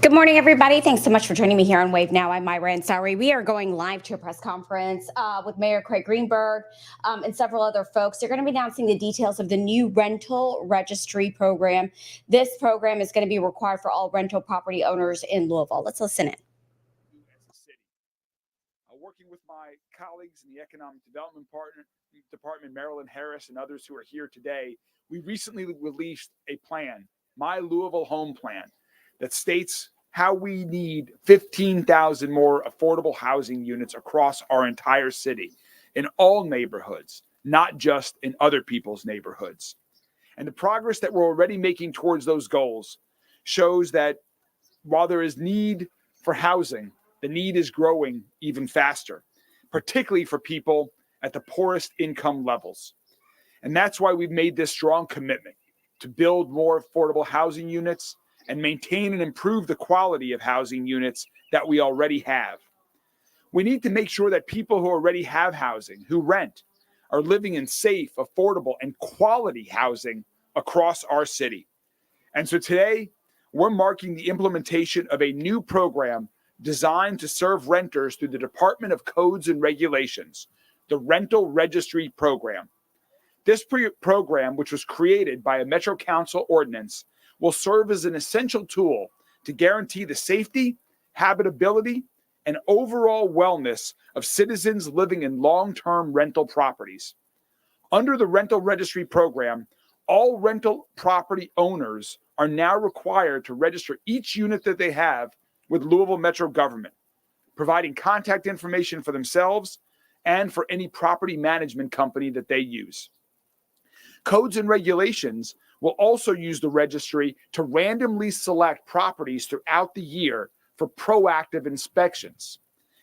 Good morning, everybody. Thanks so much for joining me here on Wave Now. I'm Myra Ansari. We are going live to a press conference with Mayor Craig Greenberg and several other folks. They're going to be announcing the details of the new rental registry program. This program is going to be required for all rental property owners in Louisville. Let's listen in. As a city, working with my colleagues in the Economic Development Department, Marilyn Harris, and others who are here today, we recently released a plan, My Louisville Home Plan, that states how we need 15,000 more affordable housing units across our entire city in all neighborhoods, not just in other people's neighborhoods. And the progress that we're already making towards those goals shows that while there is need for housing, the need is growing even faster, particularly for people at the poorest income levels. And that's why we've made this strong commitment to build more affordable housing units and maintain and improve the quality of housing units that we already have. We need to make sure that people who already have housing, who rent, are living in safe, affordable, and quality housing across our city. And so today, we're marking the implementation of a new program designed to serve renters through the Department of Codes and Regulations, the Rental Registry Program. This program, which was created by a Metro Council ordinance, will serve as an essential tool to guarantee the safety, habitability, and overall wellness of citizens living in long-term rental properties. Under the Rental Registry Program, all rental property owners are now required to register each unit that they have with Louisville Metro government, providing contact information for themselves and for any property management company that they use. Codes and Regulations will also use the registry to randomly select properties throughout the year for proactive inspections.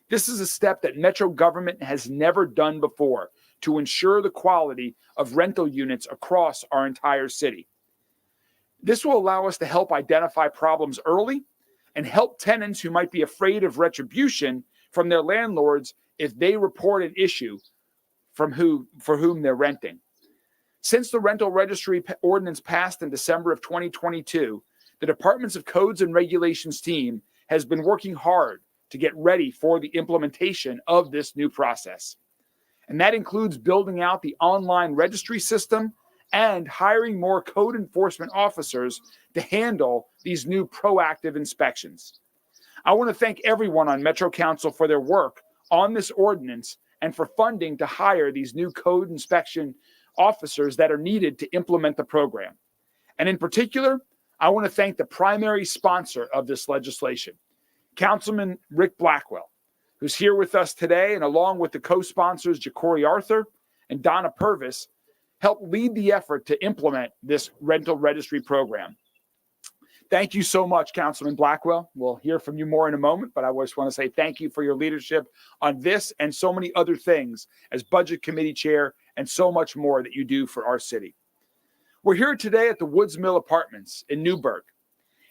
This is a step that Metro government has never done before to ensure the quality of rental units across our entire city. This will allow us to help identify problems early and help tenants who might be afraid of retribution from their landlords if they report an issue for whom they're renting. Since the rental registry ordinance passed in December of 2022, the Departments of Codes and Regulations team has been working hard to get ready for the implementation of this new process. And that includes building out the online registry system and hiring more code enforcement officers to handle these new proactive inspections. I want to thank everyone on Metro Council for their work on this ordinance and for funding to hire these new code inspection officers that are needed to implement the program. And in particular, I want to thank the primary sponsor of this legislation, Councilman Rick Blackwell, who's here with us today, and along with the co-sponsors Ja'Cory Arthur and Donna Purvis, helped lead the effort to implement this rental registry program. Thank you so much, Councilman Blackwell. We'll hear from you more in a moment, but I just want to say thank you for your leadership on this and so many other things as Budget Committee Chair and so much more that you do for our city. We're here today at the Woods Mill Apartments in Newburgh.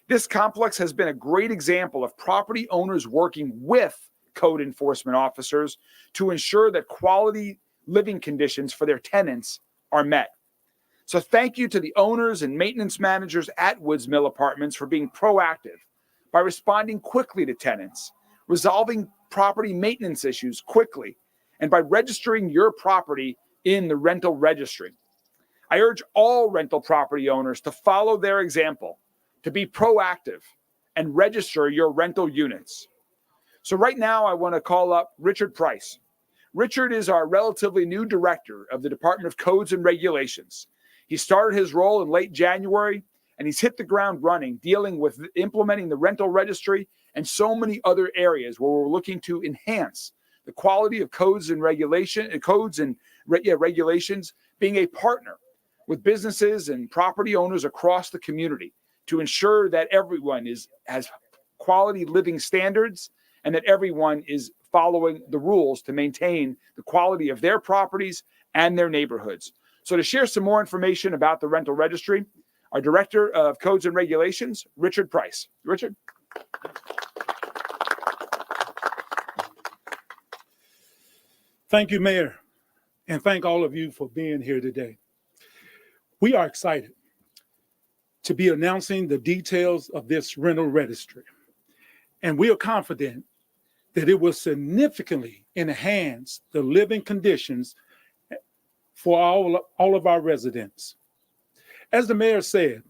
This complex has been a great example of property owners working with code enforcement officers to ensure that quality living conditions for their tenants are met. So thank you to the owners and maintenance managers at Woods Mill Apartments for being proactive by responding quickly to tenants, resolving property maintenance issues quickly, and by registering your property in the rental registry. I urge all rental property owners to follow their example, to be proactive and register your rental units. So right now I want to call up Richard Price. Richard is our relatively new director of the Department of Codes and Regulations. He started his role in late January, and he's hit the ground running, dealing with implementing the rental registry and so many other areas where we're looking to enhance the quality of codes and regulations, being a partner with businesses and property owners across the community to ensure that everyone has quality living standards and that everyone is following the rules to maintain the quality of their properties and their neighborhoods. So to share some more information about the rental registry, our Director of Codes and Regulations, Richard Price. Richard. Thank you, Mayor, and thank all of you for being here today. We are excited to be announcing the details of this rental registry. and we are confident that it will significantly enhance the living conditions for all of our residents. As the mayor said,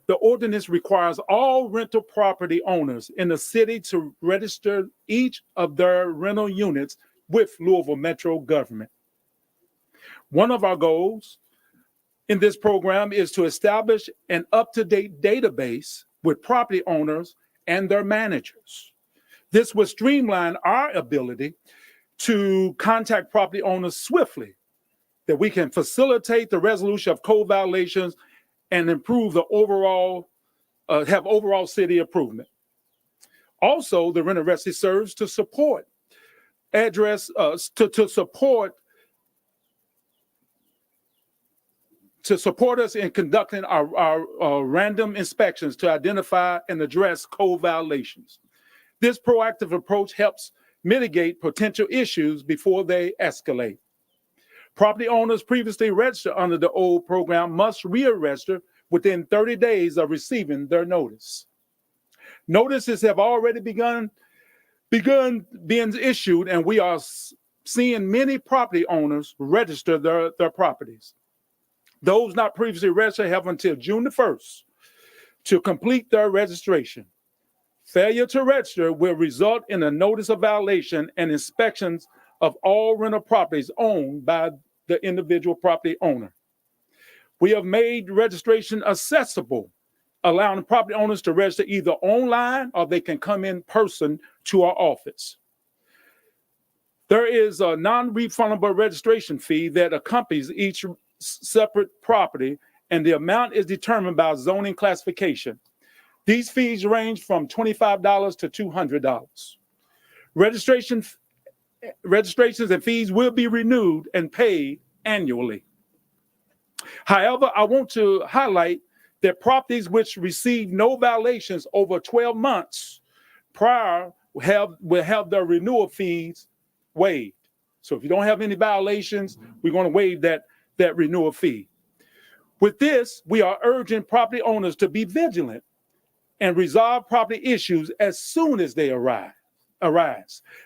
the ordinance requires all rental property owners in the city to register each of their rental units with Louisville Metro government. One of our goals in this program is to establish an up-to-date database with property owners and their managers. This will streamline our ability to contact property owners swiftly, that we can facilitate the resolution of code violations and improve the have overall city improvement. Also, the rental registry serves to support support us in conducting our random inspections to identify and address code violations. This proactive approach helps mitigate potential issues before they escalate. Property owners previously registered under the old program must re-register within 30 days of receiving their notice. Notices have already begun being issued, and we are seeing many property owners register their properties. Those not previously registered have until June the 1st to complete their registration. Failure to register will result in a notice of violation and inspections of all rental properties owned by the individual property owner. We have made registration accessible, allowing property owners to register either online or they can come in person to our office. There is a non-refundable registration fee that accompanies each separate property, and the amount is determined by zoning classification. These fees range from $25 to $200. Registrations and fees will be renewed and paid annually. However, I want to highlight that properties which receive no violations over 12 months prior will have their renewal fees waived. So if you don't have any violations, we're going to waive that renewal fee. With this, we are urging property owners to be vigilant and resolve property issues as soon as they arise.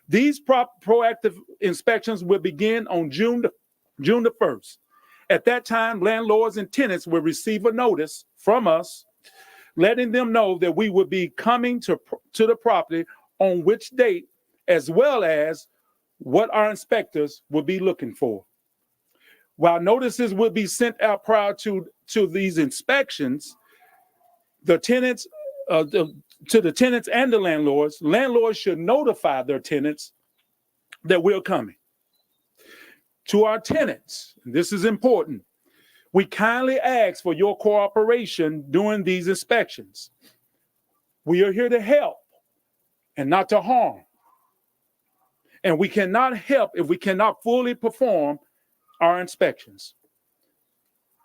These proactive inspections will begin on June the 1st. At that time, landlords and tenants will receive a notice from us letting them know that we will be coming to the property on which date, as well as what our inspectors will be looking for. While notices will be sent out prior to these inspections, to the tenants and the landlords should notify their tenants that we're coming. To our tenants, this is important, we kindly ask for your cooperation during these inspections. We are here to help and not to harm. And we cannot help if we cannot fully perform our inspections.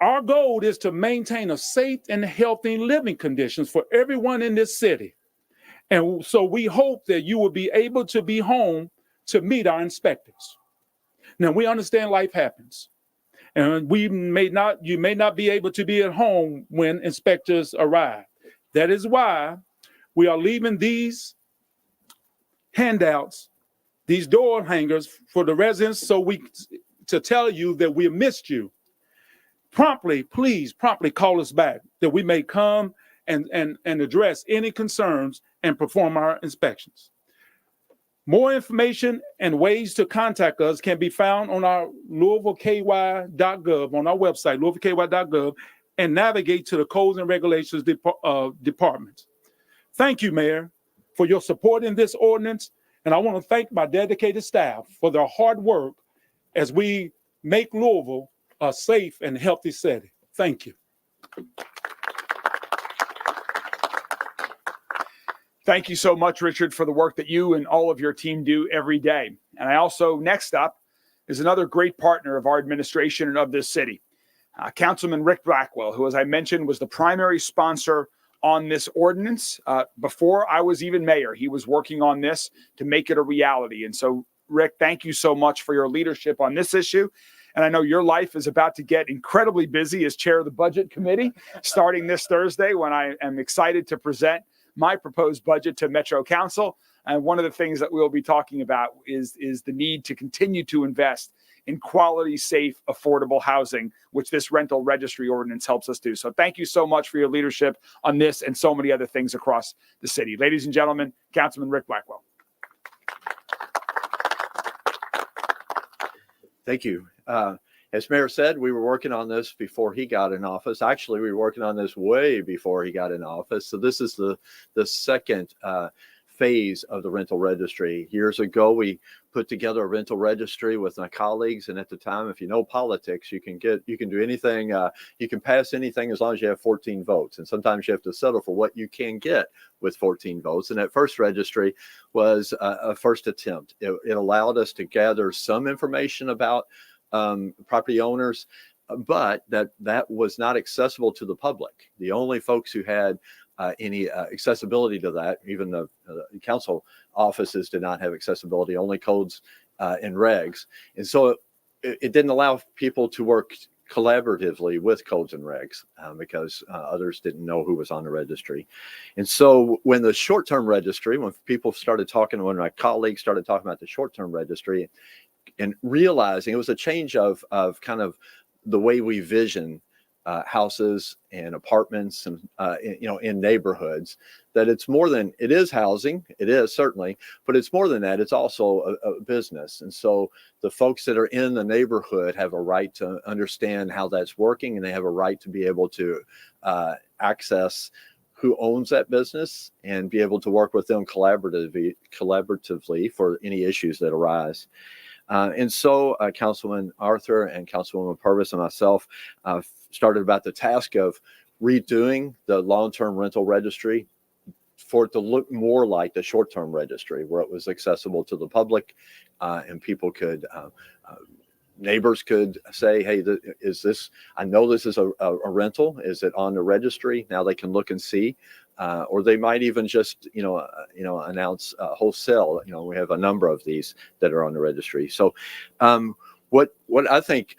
Our goal is to maintain a safe and healthy living conditions for everyone in this city. And so we hope that you will be able to be home to meet our inspectors. Now, we understand life happens, and you may not be able to be at home when inspectors arrive. That is why we are leaving these handouts, these door hangers for the residents, to tell you that we missed you. Please promptly call us back that we may come and address any concerns and perform our inspections. More information and ways to contact us can be found on our LouisvilleKY.gov, on our website, LouisvilleKY.gov, and navigate to the Codes and Regulations Department. Thank you, Mayor, for your support in this ordinance, and I want to thank my dedicated staff for their hard work as we make Louisville a safe and healthy city. Thank you. Thank you so much, Richard, for the work that you and all of your team do every day. And I also, next up, is another great partner of our administration and of this city, Councilman Rick Blackwell, who, as I mentioned, was the primary sponsor on this ordinance. Before I was even mayor, he was working on this to make it a reality. And so, Rick, thank you so much for your leadership on this issue. And I know your life is about to get incredibly busy as chair of the Budget Committee, starting this Thursday, when I am excited to present my proposed budget to Metro Council. And one of the things that we'll be talking about is the need to continue to invest in quality, safe, affordable housing, which this rental registry ordinance helps us do. So thank you so much for your leadership on this and so many other things across the city. Ladies and gentlemen, Councilman Rick Blackwell. Thank you. As Mayor said, we were working on this before he got in office. Actually, we were working on this way before he got in office. So this is the second phase of the rental registry. Years ago, we put together a rental registry with my colleagues, and at the time, if you know politics, you can do anything, you can pass anything as long as you have 14 votes. And sometimes you have to settle for what you can get with 14 votes. And that first registry was a first attempt. It allowed us to gather some information about property owners, but that was not accessible to the public. The only folks who had any accessibility to that, even the council offices did not have accessibility, only codes and regs. And so it didn't allow people to work collaboratively with codes and regs because others didn't know who was on the registry. And so when the short-term registry, when my colleagues started talking about the short-term registry and realizing it was a change of kind of the way we vision houses and apartments and in neighborhoods, that it's more than it is housing. It is certainly, but it's more than that. It's also a business. And so the folks that are in the neighborhood have a right to understand how that's working, and they have a right to be able to access who owns that business and be able to work with them collaboratively for any issues that arise. And so Councilman Arthur and Councilwoman Purvis and myself started about the task of redoing the long-term rental registry for it to look more like the short-term registry, where it was accessible to the public and people could, neighbors could say, hey, I know this is a rental. Is it on the registry? Now they can look and see. Or they might even just, announce wholesale. We have a number of these that are on the registry. So what I think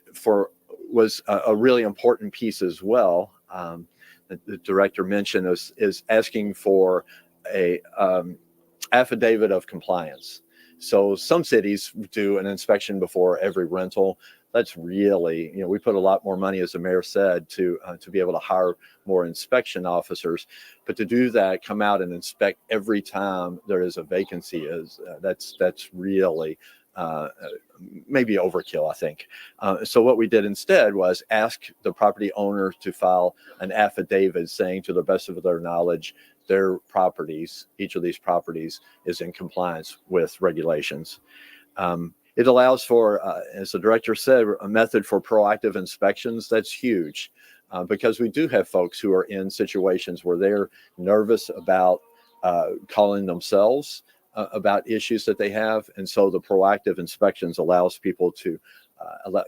was a really important piece as well, the director mentioned is asking for a affidavit of compliance. So some cities do an inspection before every rental. That's really, we put a lot more money, as the mayor said, to be able to hire more inspection officers. But to do that, come out and inspect every time there is a vacancy that's really maybe overkill, I think. So what we did instead was ask the property owner to file an affidavit saying, to the best of their knowledge, their properties, each of these properties, is in compliance with regulations. It allows for, as the director said, a method for proactive inspections. That's huge because we do have folks who are in situations where they're nervous about calling themselves about issues that they have. And so the proactive inspections allows people to,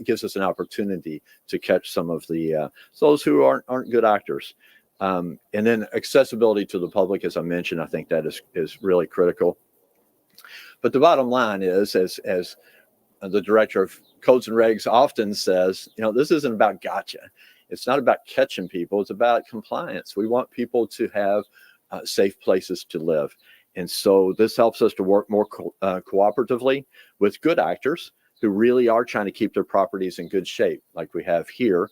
gives us an opportunity to catch some of those who aren't good actors. And then accessibility to the public, as I mentioned, I think that is really critical. But the bottom line is, as the director of codes and regs often says, this isn't about gotcha. It's not about catching people. It's about compliance. We want people to have safe places to live. And so this helps us to work more cooperatively with good actors who really are trying to keep their properties in good shape, like we have here.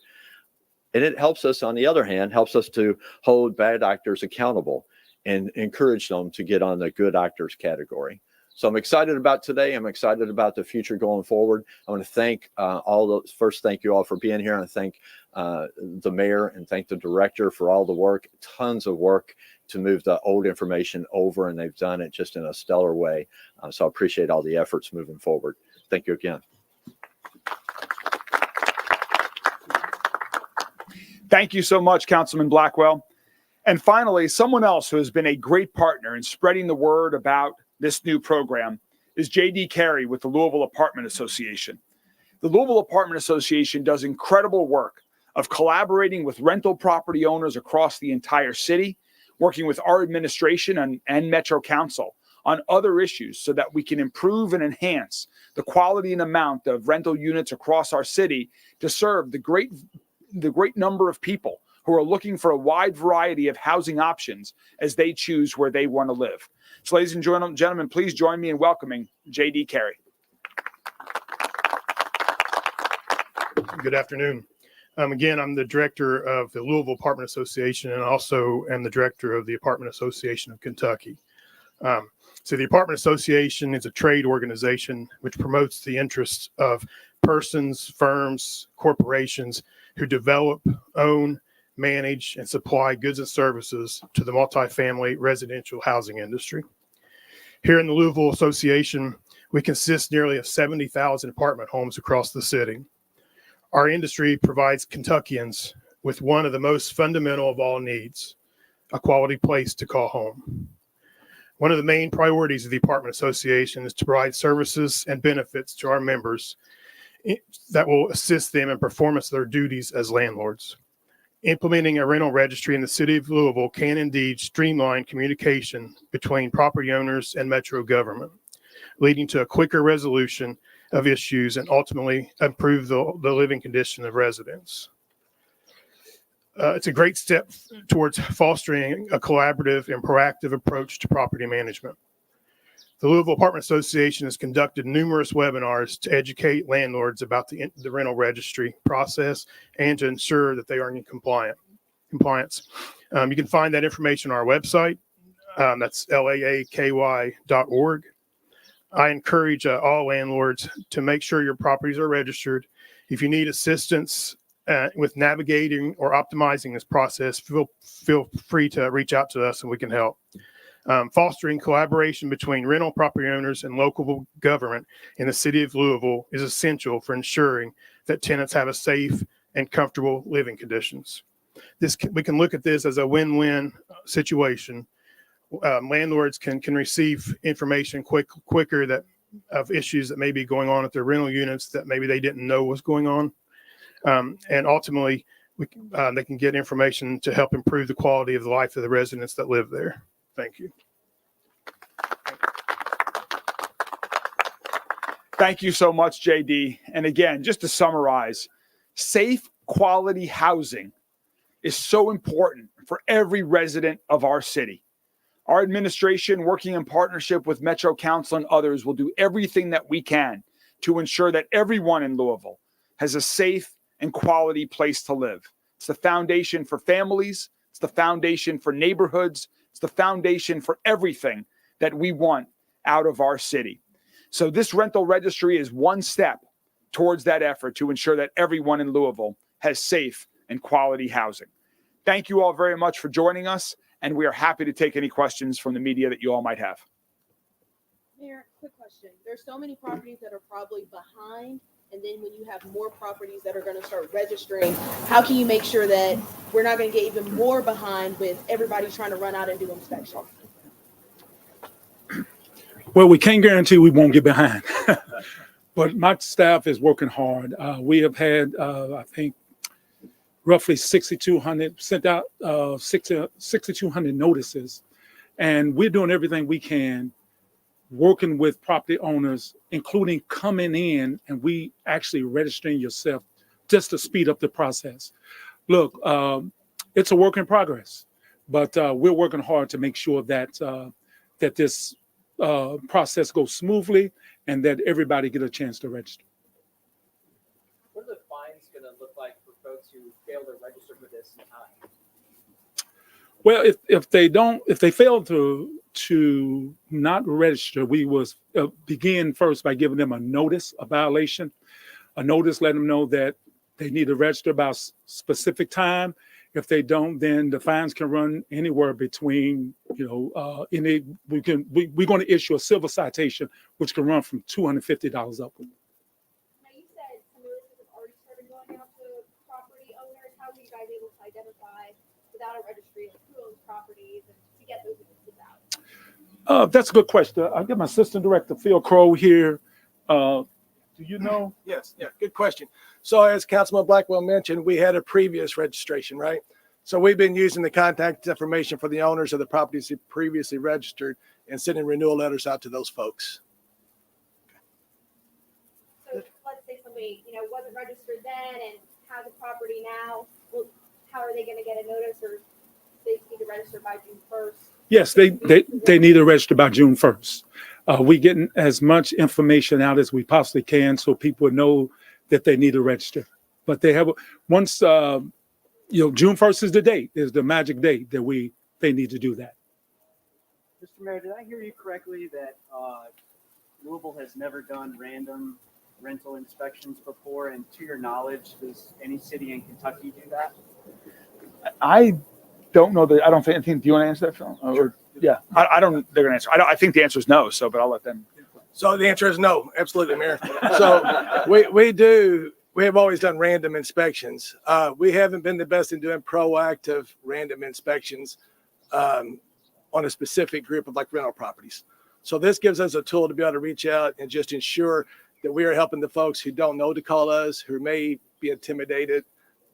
And it helps us, on the other hand, to hold bad actors accountable and encourage them to get on the good actors category. So I'm excited about today. I'm excited about the future going forward. I want to thank thank you all for being here, and thank the mayor and thank the director for all the work, tons of work to move the old information over, and they've done it just in a stellar way. So I appreciate all the efforts moving forward. Thank you again. Thank you so much, Councilman Blackwell. And finally, someone else who has been a great partner in spreading the word about this new program is J.D. Carey with the Louisville Apartment Association. The Louisville Apartment Association does incredible work of collaborating with rental property owners across the entire city, working with our administration and Metro Council on other issues so that we can improve and enhance the quality and amount of rental units across our city to serve the great number of people who are looking for a wide variety of housing options as they choose where they want to live. So, ladies and gentlemen, please join me in welcoming J.D. Carey. Good afternoon. Again, I'm the director of the Louisville Apartment Association and also am the director of the Apartment Association of Kentucky. So the Apartment Association is a trade organization which promotes the interests of persons, firms, corporations who develop, own, manage, and supply goods and services to the multifamily residential housing industry. Here in the Louisville Association, we consist nearly of 70,000 apartment homes across the city. Our industry provides Kentuckians with one of the most fundamental of all needs, a quality place to call home. One of the main priorities of the Apartment Association is to provide services and benefits to our members that will assist them in performance of their duties as landlords. Implementing a rental registry in the city of Louisville can indeed streamline communication between property owners and metro government, leading to a quicker resolution of issues and ultimately improve the living condition of residents. It's a great step towards fostering a collaborative and proactive approach to property management. The Louisville Apartment Association has conducted numerous webinars to educate landlords about the rental registry process and to ensure that they are in compliance. You can find that information on our website. That's laaky.org. I encourage all landlords to make sure your properties are registered. If you need assistance with navigating or optimizing this process, feel free to reach out to us and we can help. Fostering collaboration between rental property owners and local government in the city of Louisville is essential for ensuring that tenants have a safe and comfortable living conditions. We can look at this as a win-win situation. Landlords can receive information quicker of issues that may be going on at their rental units that maybe they didn't know was going on. And ultimately, they can get information to help improve the quality of the life of the residents that live there. Thank you. Thank you so much, JD. And again, just to summarize, safe, quality housing is so important for every resident of our city. Our administration, working in partnership with Metro Council and others, will do everything that we can to ensure that everyone in Louisville has a safe and quality place to live. It's the foundation for families. It's the foundation for neighborhoods. It's the foundation for everything that we want out of our city. So this rental registry is one step towards that effort to ensure that everyone in Louisville has safe and quality housing. Thank you all very much for joining us, and we are happy to take any questions from the media that you all might have. Mayor, quick question. There's so many properties that are probably behind, and then when you have more properties that are going to start registering, how can you make sure that we're not going to get even more behind with everybody trying to run out and do inspections? Well, we can't guarantee we won't get behind, but my staff is working hard. We have had, I think, roughly 6,200 sent out 6,200 notices, and we're doing everything we can, working with property owners, including coming in and we actually registering yourself just to speed up the process. Look, it's a work in progress, but we're working hard to make sure that that this process goes smoothly and that everybody get a chance to register. What are the fines going to look like for folks who fail to register for this time? Well, if they fail to not register, we will begin first by giving them a notice, a violation, a notice, letting them know that they need to register by a specific time. If they don't, then the fines can run anywhere between, we're going to issue a civil citation, which can run from $250 upward. Now, you said some notices have already started going out to property owners. How are you guys able to identify without a registry who owns properties and to get those notices out? That's a good question. I'll get my assistant director, Phil Crow, here. Do you know? Yes, yeah, good question. So as Councilman Blackwell mentioned, we had a previous registration, right? So we've been using the contact information for the owners of the properties who previously registered and sending renewal letters out to those folks. So let's say somebody, wasn't registered then and has a property now. Well, how are they going to get a notice, or they need to register by June 1st? Yes, they need to register by June 1st. We getting as much information out as we possibly can so people know that they need to register. But they have, once, June 1st is the date, is the magic date that they need to do that. Mr. Mayor, did I hear you correctly that Louisville has never done random rental inspections before? And to your knowledge, does any city in Kentucky do that? I don't know that. I don't think. Do you want to answer that, Phil? Or, yeah, I don't. They're going to answer. I think the answer is no. So, but I'll let them. So the answer is no, absolutely, Mayor. So we have always done random inspections. We haven't been the best in doing proactive random inspections on a specific group of like rental properties. So this gives us a tool to be able to reach out and just ensure that we are helping the folks who don't know to call us, who may be intimidated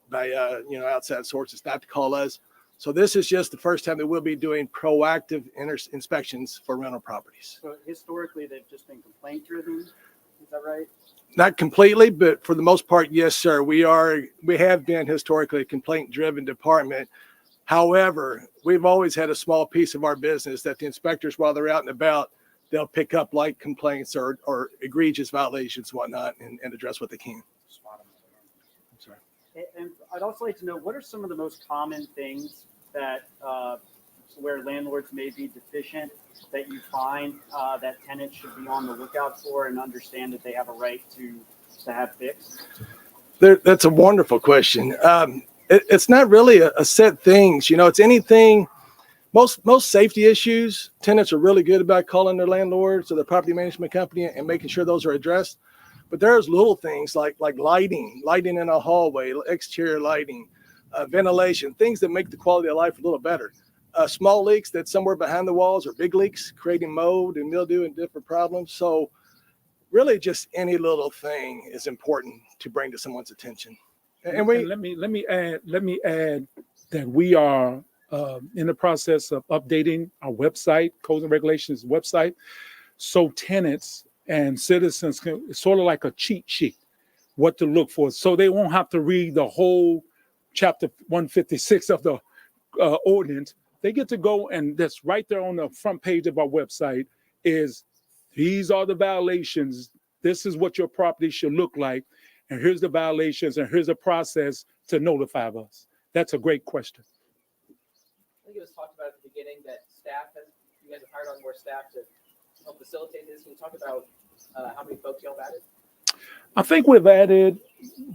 by outside sources not to call us. So this is just the first time that we'll be doing proactive inspections for rental properties. So historically, they've just been complaint driven. Is that right? Not completely, but for the most part, yes, sir. We have been historically a complaint driven department. However, we've always had a small piece of our business that the inspectors, while they're out and about, they'll pick up light complaints or egregious violations, whatnot, and address what they can. I'm sorry. And I'd also like to know, what are some of the most common things that where landlords may be deficient that you find that tenants should be on the lookout for and understand that they have a right to have fixed? That's a wonderful question. It's not really a set things. It's anything. Most safety issues, tenants are really good about calling their landlords or the property management company and making sure those are addressed. But there's little things like lighting in a hallway, exterior lighting, ventilation, things that make the quality of life a little better. Small leaks that's somewhere behind the walls, or big leaks creating mold and mildew and different problems. So really just any little thing is important to bring to someone's attention. And let me add that we are in the process of updating our website, Codes and Regulations website, so tenants and citizens can, it's sort of like a cheat sheet, what to look for, so they won't have to read the whole chapter 156 of the ordinance. They get to go, and that's right there on the front page of our website is, these are the violations. This is what your property should look like. And here's the violations, and here's the process to notify us. That's a great question. I think it was talked about at the beginning that you guys have hired on more staff to help facilitate this. Can you talk about how many folks y'all have added? I think we've added,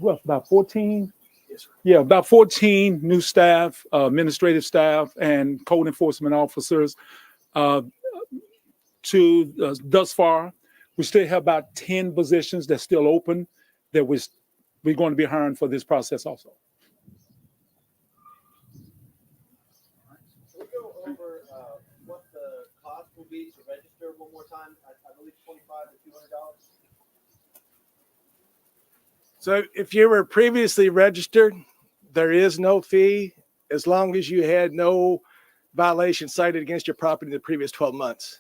about 14? Yes, sir. Yeah, about 14 new staff, administrative staff, and code enforcement officers thus far. We still have about 10 positions that's still open that we're going to be hiring for this process also. Can we go over what the cost will be to register one more time? I believe $25 to $200. So if you were previously registered, there is no fee as long as you had no violation cited against your property in the previous 12 months.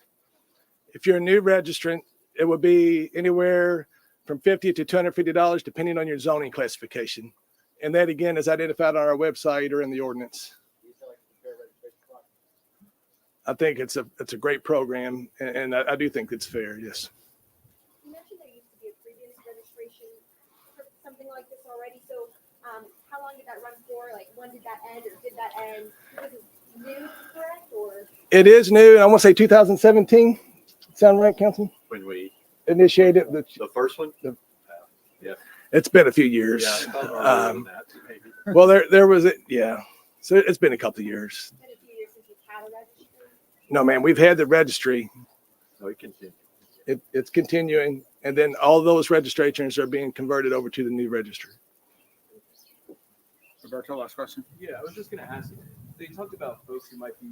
If you're a new registrant, it would be anywhere from $50 to $250, depending on your zoning classification. And that, again, is identified on our website or in the ordinance. I think it's a great program, and I do think it's fair, yes. You mentioned there used to be a previous registration for something like this already. So how long did that run for? Like, when did that end, or did that end? Was it new, correct? Or it is new. I want to say 2017. Sound right, Councilman? When we Initiated the first one. Yeah, it's been a few years. Yeah, maybe. Well, there was it. Yeah, so it's been a couple of years. it's been a few years since you've had a registry? No, man, we've had the registry. So we continue. It's continuing, and then all those registrations are being converted over to the new registry. Roberto, last question. Yeah, I was just going to ask. They talked about folks who might be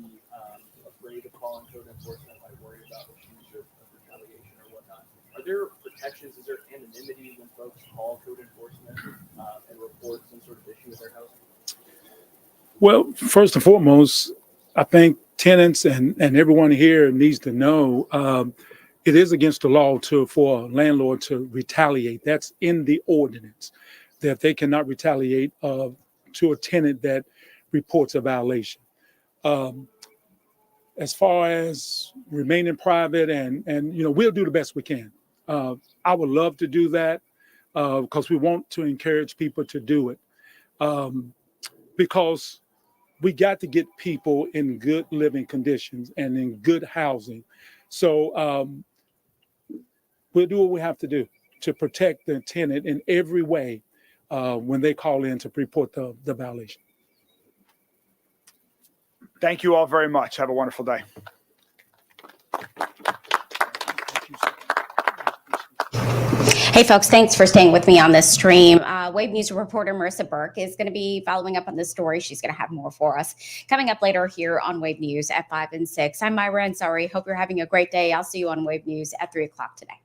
afraid of calling code enforcement, might worry about issues of retaliation or whatnot. Are there protections? Is there anonymity when folks call code enforcement and report some sort of issue with their house? Well, first and foremost, I think tenants and everyone here needs to know it is against the law for a landlord to retaliate. That's in the ordinance, that they cannot retaliate to a tenant that reports a violation. As far as remaining private and we'll do the best we can. I would love to do that because we want to encourage people to do it because we got to get people in good living conditions and in good housing. So we'll do what we have to do to protect the tenant in every way when they call in to report the violation. Thank you all very much. Have a wonderful day. Hey folks, thanks for staying with me on this stream. Wave News reporter Marissa Burke is going to be following up on this story. She's going to have more for us coming up later here on Wave News at 5 and 6. I'm Myra Ansari. Hope you're having a great day. I'll see you on Wave News at 3 o'clock today.